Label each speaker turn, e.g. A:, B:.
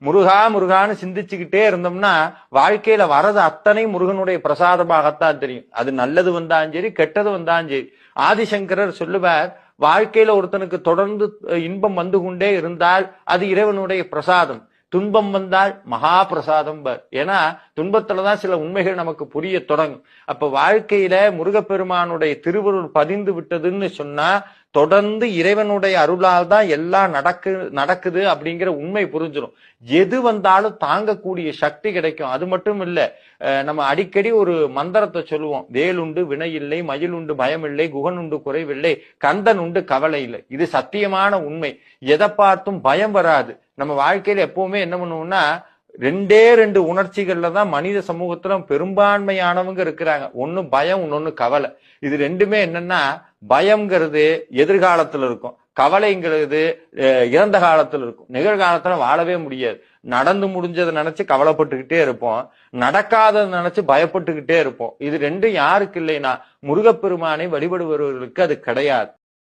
A: முருகா முருகான்னு சிந்திச்சுக்கிட்டே இருந்தோம்னா வாழ்க்கையில வரது அத்தனை முருகனுடைய பிரசாதமாகத்தான் தெரியும். அது நல்லது வந்தாலும் சரி, கெட்டது வந்தாலும் சரி. ஆதிசங்கரர் சொல்லுவார், வாழ்க்கையில ஒருத்தனுக்கு தொடர்ந்து இன்பம் வந்து கொண்டே இருந்தால் அது இறைவனுடைய பிரசாதம், துன்பம் வந்தால் மகா பிரசாதம். ஏன்னா துன்பத்துலதான் சில உண்மைகள் நமக்கு புரிய தொடங்கும். அப்ப வாழ்க்கையில முருகப்பெருமானுடைய திருவருள் பதிந்து விட்டதுன்னு சொன்னா தொடர்ந்து இறைவனுடைய அருளால் தான் எல்லாம் நடக்குது அப்படிங்கிற உண்மை புரிஞ்சிடும். எது வந்தாலும் தாங்கக்கூடிய சக்தி கிடைக்கும். அது மட்டும் இல்ல, நம்ம அடிக்கடி ஒரு மந்திரத்தை சொல்லுவோம், வேலுண்டு வினை இல்லை, மயில் உண்டு பயம் இல்லை, குகன் உண்டு குறைவில்லை, கந்தன் உண்டு கவலை இல்லை. இது சத்தியமான உண்மை. எதை பார்த்தும் பயம் வராது. நம்ம வாழ்க்கையில எப்பவுமே என்ன பண்ணுவோம்னா, ரெண்டே ரெண்டு உணர்ச்சிகள்ல தான் மனித சமூகத்துல பெரும்பான்மையானவங்க இருக்கிறாங்க. ஒன்னு பயம், இன்னொன்னு கவலை. இது ரெண்டுமே என்னன்னா, பயம்ங்கிறது எதிர்காலத்துல இருக்கும், கவலைங்கிறது இறந்த காலத்துல இருக்கும். நிகழ்காலத்துல வாழவே முடியாது. நடந்து முடிஞ்சதை நினைச்சு கவலைப்பட்டுக்கிட்டே இருப்போம், நடக்காததை நினைச்சு பயப்பட்டுக்கிட்டே இருப்போம். இது ரெண்டும் யாருக்கு இல்லைன்னா முருகப்பெருமானை வழிபடுபவர்களுக்கு அது கிடையாது.